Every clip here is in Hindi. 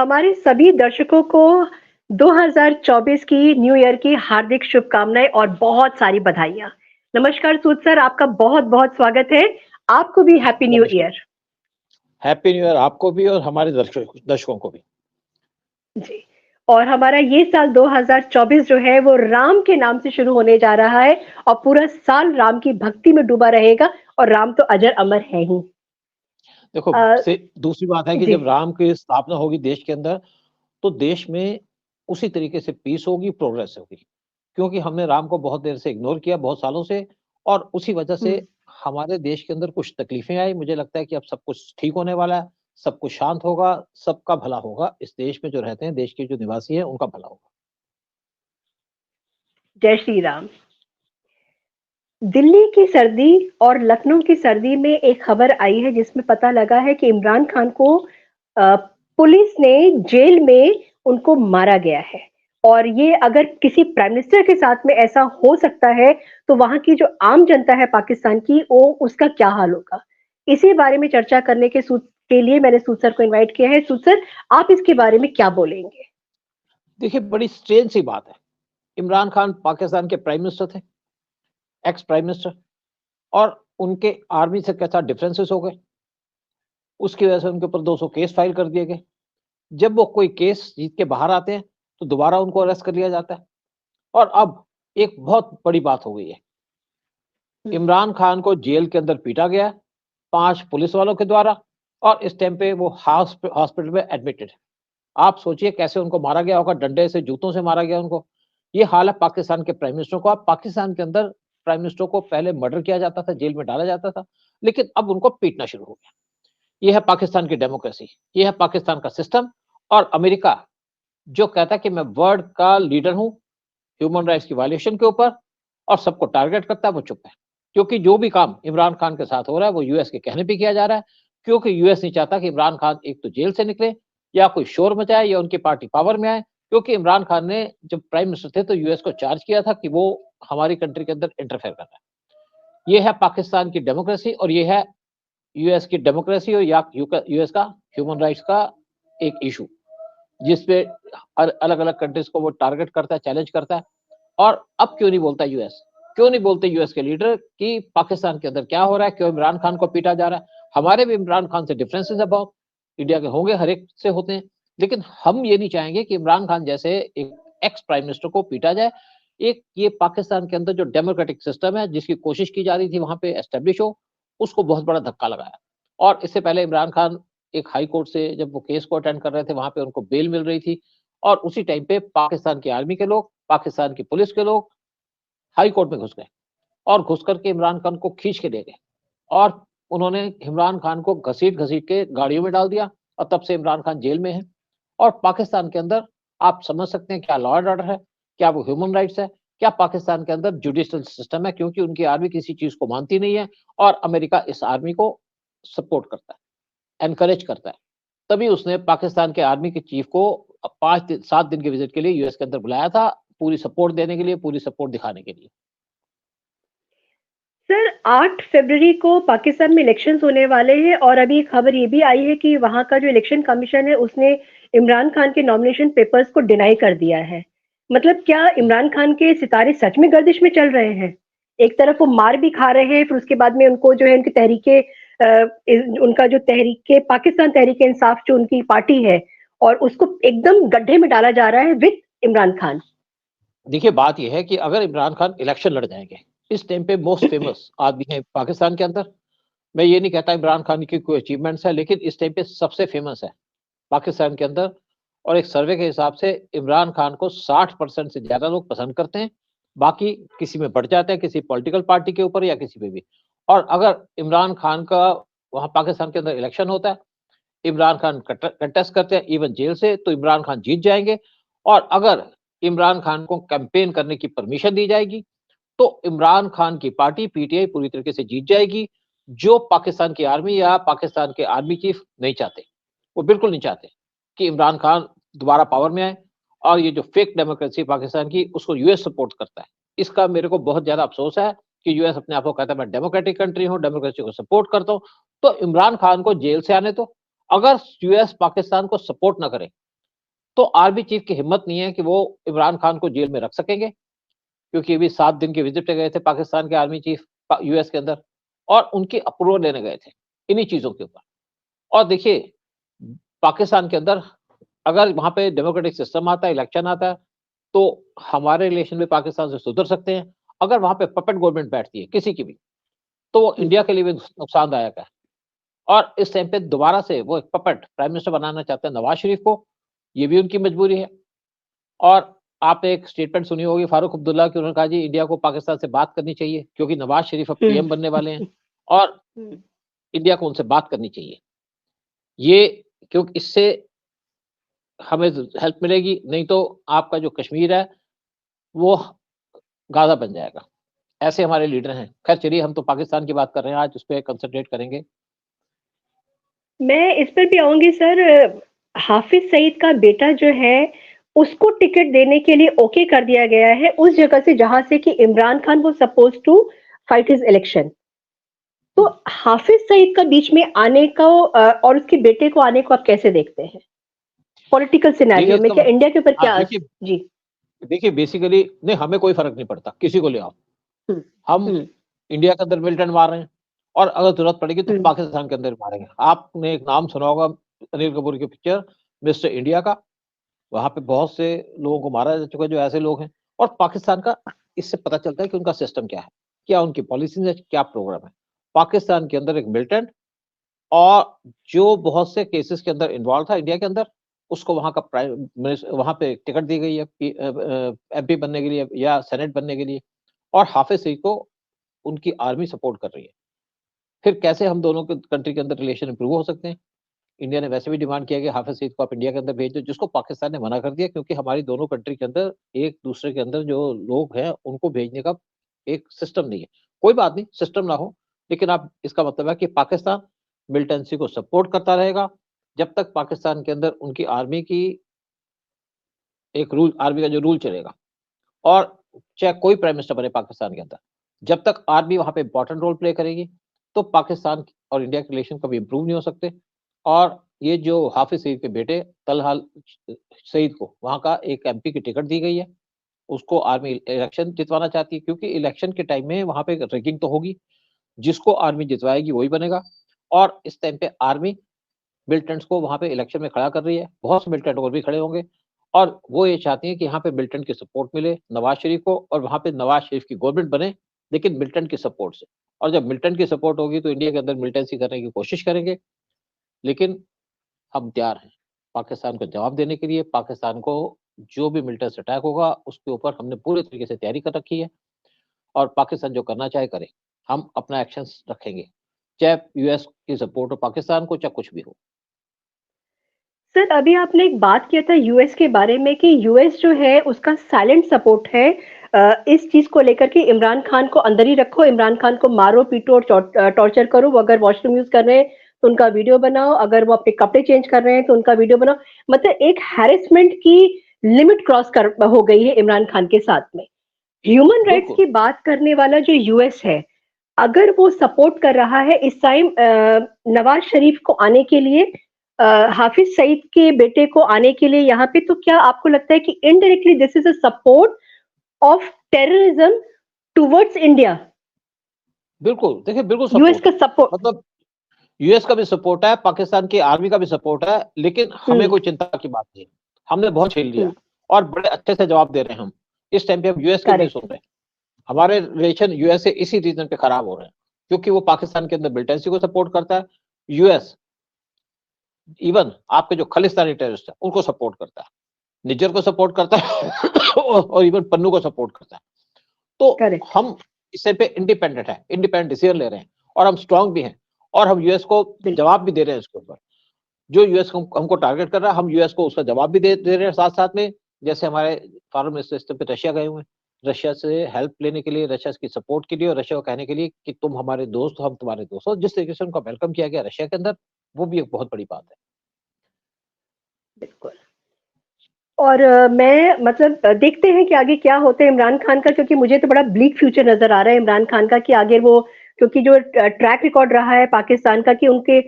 हमारे सभी दर्शकों को 2024 की न्यू ईयर की हार्दिक शुभकामनाएं और बहुत सारी बधाइयां। नमस्कार सूद सर, आपका बहुत बहुत स्वागत है। आपको भी हैप्पी न्यू नमस्कार। ईयर। हैप्पी न्यू ईयर आपको भी और हमारे दर्शकों को भी। जी। और हमारा ये साल 2024 जो है वो राम के नाम से शुरू होने जा रहा है और पूरा साल राम की भक्ति में डूबा रहेगा और राम तो अजर अमर है ही। देखो दूसरी बात है कि जी। जब राम की स्थापना होगी देश के अंदर, तो देश में उसी तरीके से पीस होगी, प्रोग्रेस होगी। क्योंकि हमने राम को बहुत देर से इग्नोर किया, बहुत सालों से, और उसी वजह से हमारे देश के अंदर कुछ तकलीफें आई। मुझे लगता है कि अब सब कुछ ठीक होने वाला है, सब कुछ शांत होगा, सबका भला होगा। इस देश में जो रहते हैं, देश के जो निवासी हैं, उनका भला होगा। जय श्री राम। दिल्ली की सर्दी और लखनऊ की सर्दी में एक खबर आई है जिसमें पता लगा है कि इमरान खान को पुलिस ने जेल में उनको मारा गया है। और ये अगर किसी प्राइम मिनिस्टर के साथ में ऐसा हो सकता है तो वहां की जो आम जनता है पाकिस्तान की, वो उसका क्या हाल होगा। इसी बारे में चर्चा करने के लिए मैंने सूद सर को इन्वाइट किया है। सूद सर, आप इसके बारे में क्या बोलेंगे? देखिए, बड़ी स्ट्रेंज सी बात है। इमरान खान पाकिस्तान के प्राइम मिनिस्टर थे, एक्स प्राइम मिनिस्टर, और उनके आर्मी से कैसा डिफरेंसेस हो गए, उसकी वजह से उनके ऊपर 200 केस फाइल कर दिए गए। जब वो कोई केस जीत के बाहर आते हैं तो दोबारा उनको अरेस्ट कर लिया जाता है। और अब एक बहुत बड़ी बात हो गई है, इमरान खान को जेल के अंदर पीटा गया 5 पुलिस वालों के द्वारा, और इस टाइम पे वो हॉस्पिटल में एडमिटेड है। आप सोचिए कैसे उनको मारा गया होगा, डंडे से, जूतों से मारा गया उनको। ये हाल है पाकिस्तान के प्राइम मिनिस्टर को। अब पाकिस्तान के अंदर प्राइम मिनिस्टर को पहले मर्डर किया जाता था, जेल में डाला जाता था, लेकिन अब उनको पीटना शुरू हो गया। ये है पाकिस्तान की डेमोक्रेसी, ये है पाकिस्तान का सिस्टम। और अमेरिका जो कहता है कि मैं वर्ल्ड का लीडर हूं ह्यूमन राइट्स की वायलेशन के ऊपर, और सबको टारगेट करता है, वो चुप है। क्योंकि जो भी काम इमरान खान के साथ हो रहा है वो यूएस के कहने पे किया जा रहा है। क्योंकि यूएस नहीं चाहता कि इमरान खान एक तो जेल से निकले, या कोई शोर मचाए, या उनकी पार्टी पावर में आए। क्योंकि इमरान खान ने जब प्राइम मिनिस्टर थे तो यूएस को चार्ज किया था कि वो हमारी कंट्री के अंदर इंटरफेयर कर रहा है। ये है पाकिस्तान की डेमोक्रेसी, और ये है यूएस की डेमोक्रेसी, और या यूएस का ह्यूमन राइट्स का एक इशू, जिसपे अलग अलग कंट्रीज को वो टारगेट करता है, चैलेंज करता है। और अब क्यों नहीं बोलता यूएस, क्यों नहीं बोलते यूएस के लीडर कि पाकिस्तान के अंदर क्या हो रहा है, क्यों इमरान खान को पीटा जा रहा है। हमारे भी इमरान खान से डिफरेंसेस है बहुत, इंडिया के होंगे, हर एक से होते हैं, लेकिन हम ये नहीं चाहेंगे कि इमरान खान जैसे एक एक्स प्राइम मिनिस्टर को पीटा जाए। एक ये पाकिस्तान के अंदर जो डेमोक्रेटिक सिस्टम है, जिसकी कोशिश की जा रही थी वहां पे एस्टेब्लिश हो, उसको बहुत बड़ा धक्का लगाया। और इससे पहले इमरान खान एक हाई कोर्ट से जब वो केस को अटेंड कर रहे थे, वहां पे उनको बेल मिल रही थी, और उसी टाइम पे पाकिस्तान की आर्मी के लोग, पाकिस्तान की पुलिस के लोग हाई कोर्ट में घुस गए, और घुस करके इमरान खान को खींच के ले गए, और उन्होंने इमरान खान को घसीट घसीट के गाड़ियों में डाल दिया, और तब से इमरान खान जेल में है। और पाकिस्तान के अंदर आप समझ सकते हैं क्या लॉ एंड ऑर्डर है, क्या वो ह्यूमन राइट्स है, क्या पाकिस्तान के अंदर जुडिशियल सिस्टम है। क्योंकि उनकी आर्मी किसी चीज को मानती नहीं है, और अमेरिका इस आर्मी को सपोर्ट करता है, एनकरेज करता है। तभी उसने पाकिस्तान के आर्मी के चीफ को 7 दिन के विजिट के लिए यूएस के अंदर बुलाया था, पूरी सपोर्ट देने के लिए, पूरी सपोर्ट दिखाने के लिए। सर, 8 फरवरी को पाकिस्तान में इलेक्शंस होने वाले हैं और अभी खबर ये भी आई है कि वहां का जो इलेक्शन कमीशन है उसने इमरान खान के नॉमिनेशन पेपर्स को डिनाई कर दिया है। मतलब क्या इमरान खान के सितारे सच में गर्दिश में चल रहे हैं? एक तरफ वो मार भी खा रहे हैं, फिर उसके बाद में उनको जो है उनकी तहरीके उनका जो तहरीके पाकिस्तान तहरीके इंसाफ जो उनकी पार्टी है, और उसको एकदम गड्ढे में डाला जा रहा है विद इमरान खान। देखिए, बात यह है कि अगर इमरान खान इलेक्शन लड़ जाएंगे, इस टाइम पे मोस्ट फेमस आदमी है पाकिस्तान के अंदर। मैं ये नहीं कहता इमरान खान की कोई अचीवमेंट्स है, लेकिन इस टाइम पे सबसे फेमस है पाकिस्तान के अंदर। और एक सर्वे के हिसाब से इमरान खान को 60% से ज्यादा लोग पसंद करते हैं। बाकी किसी में बढ़ जाते हैं, किसी पॉलिटिकल पार्टी के ऊपर या किसी पे भी। और अगर इमरान खान का वहां पाकिस्तान के अंदर इलेक्शन होता है, इमरान खान कंटेस्ट करते हैं इवन जेल से, तो इमरान खान जीत जाएंगे। और अगर इमरान खान को कैंपेन करने की परमिशन दी जाएगी, तो इमरान खान की पार्टी पीटीआई पूरी तरीके से जीत जाएगी, जो पाकिस्तान की आर्मी या पाकिस्तान के आर्मी चीफ नहीं चाहते। वो बिल्कुल नहीं चाहते कि इमरान खान दोबारा पावर में आए। और ये जो फेक डेमोक्रेसी पाकिस्तान की, उसको यूएस सपोर्ट करता है। इसका मेरे को बहुत ज्यादा अफसोस है कि यूएस अपने आप को कहता है मैं डेमोक्रेटिक कंट्री हूँ, डेमोक्रेसी को सपोर्ट करता हूँ। तो इमरान खान को जेल से आने दो। अगर यूएस पाकिस्तान को सपोर्ट ना करे, तो आर्मी चीफ की हिम्मत नहीं है कि वो इमरान खान को जेल में रख सकेंगे, क्योंकि अभी 7 दिन के विजिट पे गए थे पाकिस्तान के आर्मी चीफ यूएस के अंदर, और उनकी अप्रूवल लेने गए थे इन्हीं चीजों के ऊपर। और देखिए, पाकिस्तान के अंदर अगर वहां पे डेमोक्रेटिक सिस्टम आता है, इलेक्शन आता है, तो हमारे रिलेशन भी पाकिस्तान से सुधर सकते हैं। अगर वहां पे पपेट गवर्नमेंट बैठती है किसी की भी, तो वो इंडिया के लिए भी नुकसानदायक है। और इस टाइम पे दोबारा से वो एक पपेट प्राइम मिनिस्टर बनाना चाहते हैं नवाज शरीफ को, ये भी उनकी मजबूरी है। और आप एक स्टेटमेंट सुनी होगी फारूक अब्दुल्ला की, उन्होंने कहा जी इंडिया को पाकिस्तान से बात करनी चाहिए, क्योंकि नवाज शरीफ अब पीएम बनने वाले हैं और इंडिया को उनसे बात करनी चाहिए। ये क्योंकि इससे हमें हेल्प मिलेगी, नहीं तो आपका जो कश्मीर है वो गाजा बन जाएगा। ऐसे हमारे लीडर हैं। खैर चलिए, हम तो पाकिस्तान की बात कर रहे हैं, आज उस पर कंसंट्रेट करेंगे। मैं इस पर भी आऊंगी सर। हाफिज सईद का बेटा जो है उसको टिकट देने के लिए ओके कर दिया गया है उस जगह से जहां से कि इमरान खान वो suppose to fight his election. तो हाफिज सईद का बीच में आने को और उसके बेटे को आने को आप कैसे देखते हैं पॉलिटिकल सिनेरियो में? क्या इंडिया के ऊपर क्या? जी देखिए, बेसिकली नहीं, हमें कोई फर्क नहीं पड़ता, किसी को ले आओ। हम इंडिया के अंदर मिलिटेंट मार रहे हैं, और अगर जरूरत पड़ेगी तो पाकिस्तान के अंदर मारेंगे। आपने एक नाम सुना होगा अनिल कपूर की पिक्चर मिस्टर इंडिया का, वहां पे बहुत से लोगों को मारा जा चुका है जो ऐसे लोग हैं। और पाकिस्तान का इससे पता चलता है कि उनका सिस्टम क्या है, क्या उनकी पॉलिसीज है, क्या प्रोग्राम है। पाकिस्तान के अंदर एक मिलिटेंट, और जो बहुत से केसेस के अंदर इन्वॉल्व था इंडिया के अंदर, उसको वहां का प्राइम मिनिस्टर, वहां पे टिकट दी गई है एमपी बनने के लिए या सेनेट बनने के लिए, और हाफिज सईद को उनकी आर्मी सपोर्ट कर रही है। फिर कैसे हम दोनों के कंट्री के अंदर रिलेशन इंप्रूव हो सकते हैं? इंडिया ने वैसे भी डिमांड किया कि हाफिज सईद को आप इंडिया के अंदर भेज दो, जिसको पाकिस्तान ने मना कर दिया, क्योंकि हमारी दोनों कंट्री के अंदर एक दूसरे के अंदर जो लोग हैं उनको भेजने का एक सिस्टम नहीं है। कोई बात नहीं, सिस्टम ना हो, लेकिन आप इसका मतलब है कि पाकिस्तान मिलिटेंसी को सपोर्ट करता रहेगा जब तक पाकिस्तान के अंदर उनकी आर्मी की एक रूल, आर्मी का जो रूल चलेगा, और चाहे कोई प्राइम मिनिस्टर बने पाकिस्तान के अंदर, जब तक आर्मी वहां पे इंपॉर्टेंट रोल प्ले करेगी, तो पाकिस्तान और इंडिया के रिलेशन कभी इंप्रूव नहीं हो सकते। और ये जो हाफिज सईद के बेटे तलहाल सईद को वहां का एक एमपी की टिकट दी गई है, उसको आर्मी इलेक्शन जितवाना चाहती है, क्योंकि इलेक्शन के टाइम में वहां पे रैगिंग तो होगी, जिसको आर्मी जितवाएगी वही बनेगा। और इस टाइम पे आर्मी मिलिटेंट्स को वहां पे इलेक्शन में खड़ा कर रही है, बहुत से मिलिटेंट और भी खड़े होंगे, और वो ये चाहती है कि यहाँ पे मिलिटेंट की सपोर्ट मिले नवाज शरीफ को, और वहां पे नवाज शरीफ की गवर्नमेंट बने, लेकिन मिलिटेंट की सपोर्ट से। और जब मिलिटेंट की सपोर्ट होगी तो इंडिया के अंदर मिलिटेंसी करने की कोशिश करेंगे, लेकिन हम तैयार हैं पाकिस्तान को जवाब देने के लिए। पाकिस्तान को जो भी मिलिटेंस अटैक होगा उसके ऊपर हमने पूरे तरीके से तैयारी कर रखी है, और पाकिस्तान जो करना चाहे करे, हम अपना एक्शन रखेंगे, चाहे यूएस की सपोर्ट हो पाकिस्तान को, चाहे कुछ भी हो। सर अभी आपने एक बात किया था यूएस के बारे में कि यूएस जो है उसका साइलेंट सपोर्ट है इस चीज को लेकर के इमरान खान को अंदर ही रखो, इमरान खान को मारो पीटो और टॉर्चर करो। वो अगर वॉशरूम यूज कर रहे हैं तो उनका वीडियो बनाओ, अगर वो अपने कपड़े चेंज कर रहे हैं तो उनका वीडियो बनाओ। मतलब एक हैरेसमेंट की लिमिट क्रॉस कर हो गई है इमरान खान के साथ में। ह्यूमन राइट्स की बात करने वाला जो यूएस है, अगर वो सपोर्ट कर रहा है इस टाइम नवाज शरीफ को आने के लिए, हाफिज सईद के बेटे को आने के लिए यहाँ पे, तो क्या आपको लगता है कि indirectly this is a support of terrorism towards India? बिल्कुल, देखिए बिल्कुल यूएस का सपोर्ट, मतलब यूएस का भी सपोर्ट है, पाकिस्तान की आर्मी का भी सपोर्ट है, लेकिन हमें कोई चिंता की बात नहीं। हमने बहुत झेल लिया और बड़े अच्छे से जवाब दे रहे हैं हम। इस टाइम पे हम यूएस के नहीं सुन रहे। हमारे रिलेशन यूएस से इसी रीजन पे खराब हो रहे हैं, क्योंकि वो पाकिस्तान के अंदर मिलिटेंसी को सपोर्ट करता है। यूएस इवन आपके जो खालिस्तानी टेररिस्ट है उनको सपोर्ट करता है, निज्जर को सपोर्ट करता है और इवन पन्नू को सपोर्ट करता है। तो हम इससे पे इंडिपेंडेंट है, इंडिपेंडेंट डिसीजन ले रहे हैं, और हम स्ट्रांग भी हैं, और हम यूएस को जवाब भी दे रहे हैं इसके ऊपर। जो यूएस हमको टारगेट कर रहा है, हम यूएस को उसका जवाब भी दे रहे हैं साथ साथ में। जैसे हमारे फॉरेन मिनिस्टर इस पे रशिया गए हुए हैं, रशिया से हेल्प लेने के लिए, रशिया की सपोर्ट के लिए, और रशिया को कहने के लिए कि तुम हमारे दोस्त हो, हम तुम्हारे दोस्त हो। जिस तरीके से उनका वेलकम किया गया रशिया के अंदर, वो भी एक बहुत बड़ी बात है। बिल्कुल। और मैं मतलब देखते हैं कि आगे क्या होता है इमरान खान का, क्योंकि मुझे तो बड़ा ब्लीक फ्यूचर नजर आ रहा है इमरान खान का कि आगे वो क्योंकि जो ट्रैक रिकॉर्ड रहा है पाकिस्तान का कि उनके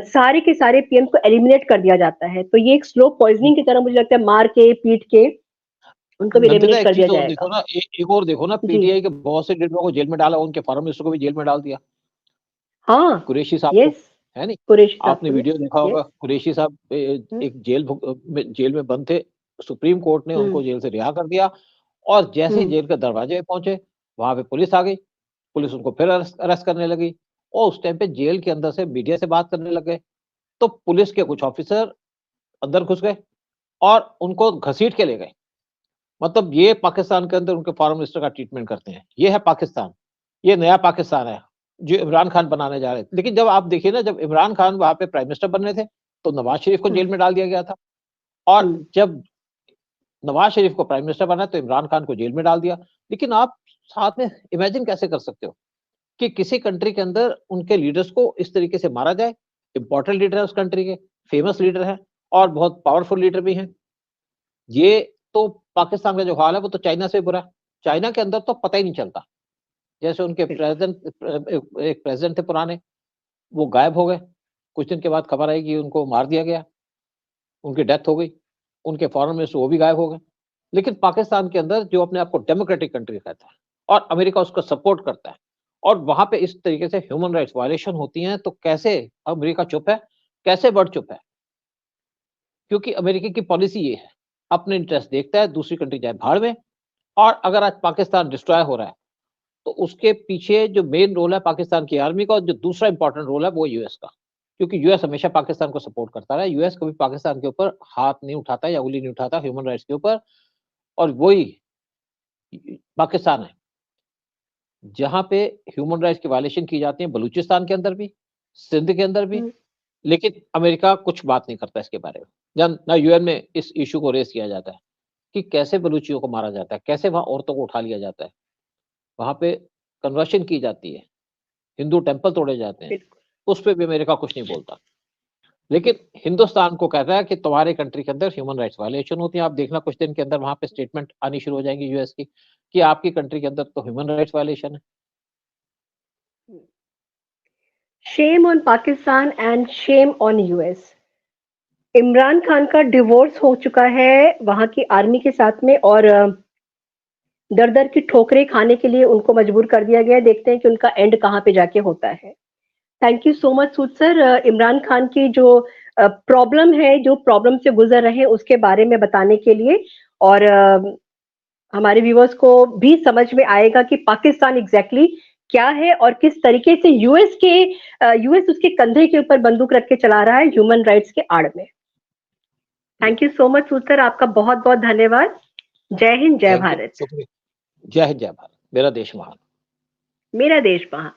सारे के सारे पीएम को एलिमिनेट कर दिया जाता है, तो ये एक स्लो पॉइजनिंग की तरह मुझे लगता है, मार के पीट के उनको भी नंदिता, एलिमिनेट एक कर दिया चीज और देखो जाएगा। ना, एक और देखो ना, जी। पीटीआई के बहुत से लीडरों को जेल में डाला, उनके फॉरेन मिनिस्टर को भी जेल में डाल दिया, हाँ। कुरैशी साहब को, यस। है नहीं? कुरैशी साहब आपने को भी। वीडियो देखा यस। होगा, कुरैशी साहब एक जेल में बंद थे, सुप्रीम कोर्ट ने उनको जेल से रिहा कर दिया, और जैसे ही जेल के दरवाजे पे पहुंचे, वहां पे पुलिस आ गई, पुलिस उनको फिर अरेस्ट करने लगी, और उस टाइम पे जेल के अंदर से मीडिया से बात करने लग गए, तो पुलिस के कुछ ऑफिसर अंदर घुस गए और उनको घसीट के ले गए। मतलब ये पाकिस्तान के अंदर उनके फॉरेन मिनिस्टर का ट्रीटमेंट करते हैं। ये है पाकिस्तान, ये नया पाकिस्तान है जो इमरान खान बनाने जा रहे थे। लेकिन जब आप देखिए ना, जब इमरान खान वहां पे प्राइम मिनिस्टर बनने थे, तो नवाज शरीफ को जेल में डाल दिया गया था, और जब नवाज शरीफ को प्राइम मिनिस्टर बना तो इमरान खान को जेल में डाल दिया। लेकिन आप साथ में इमेजिन कैसे कर सकते हो कि किसी कंट्री के अंदर उनके लीडर्स को इस तरीके से मारा जाए? इंपॉर्टेंट लीडर है उस कंट्री के, फेमस लीडर है, और बहुत पावरफुल लीडर भी हैं। ये तो पाकिस्तान का जो हाल है वो तो चाइना से बुरा है। चाइना के अंदर तो पता ही नहीं चलता, जैसे उनके एक प्रेसिडेंट थे पुराने, वो गायब हो गए, कुछ दिन के बाद खबर आई कि उनको मार दिया गया, उनकी डेथ हो गई, उनके फॉरेन मिनिस्टर वो भी गायब हो गए। लेकिन पाकिस्तान के अंदर जो अपने आप को डेमोक्रेटिक कंट्री कहता है, और अमेरिका उसको सपोर्ट करता है, और वहां पे इस तरीके से ह्यूमन राइट्स वायलेशन होती हैं, तो कैसे अमेरिका चुप है? कैसे वर्ल्ड चुप है? क्योंकि अमेरिका की पॉलिसी ये है, अपने इंटरेस्ट देखता है, दूसरी कंट्री जाए भाड़ में। और अगर आज पाकिस्तान डिस्ट्रॉय हो रहा है, तो उसके पीछे जो मेन रोल है पाकिस्तान की आर्मी का, और जो दूसरा इंपॉर्टेंट रोल है वो यूएस का, क्योंकि यूएस हमेशा पाकिस्तान को सपोर्ट करता रहा है। यूएस कभी पाकिस्तान के ऊपर हाथ नहीं उठाता या उंगली नहीं उठाता ह्यूमन राइट्स के ऊपर। और वही पाकिस्तान है जहां पे ह्यूमन राइट्स की वायलेशन की जाती है, बलूचिस्तान के अंदर भी, सिंध के अंदर भी। लेकिन अमेरिका कुछ बात नहीं करता इसके बारे में, ना यूएन में इस इशू को रेस किया जाता है कि कैसे बलूचियों को मारा जाता है, कैसे वहां औरतों को उठा लिया जाता है, वहां पे कन्वर्शन की जाती है, हिंदू टेंपल तोड़े जाते हैं, उस पर भी अमेरिका कुछ नहीं बोलता। लेकिन हिंदुस्तान को कहता है कि तुम्हारे कंट्री के अंदर ह्यूमन राइट्स वायलेशन होती है। आप देखना कुछ दिन के अंदर वहां पे स्टेटमेंट आनी शुरू हो जाएंगी यूएस की कि आपकी कंट्री के अंदर तो ह्यूमन राइट्स वायलेशन है। Shame on Pakistan and shame on US. Imran Khan का डिवोर्स हो चुका है वहां की आर्मी के साथ में, और दर दर की ठोकरें खाने के लिए उनको मजबूर कर दिया गया है। देखते हैं कि उनका एंड कहाँ पे जाके होता है। Thank you so much Sood sir, Imran Khan की जो प्रॉब्लम है, जो प्रॉब्लम से गुजर रहे हैं, उसके बारे में बताने के लिए। और हमारे व्यूवर्स को भी समझ में आएगा कि पाकिस्तान एग्जैक्टली क्या है, और किस तरीके से यूएस उसके कंधे के ऊपर बंदूक रख के चला रहा है ह्यूमन राइट्स के आड़ में। Thank you so much Sood sir, आपका बहुत बहुत धन्यवाद। जय हिंद, जय भारत। शुक्रिया। जय हिंद, जय भारत। मेरा देश महान। मेरा देश महान।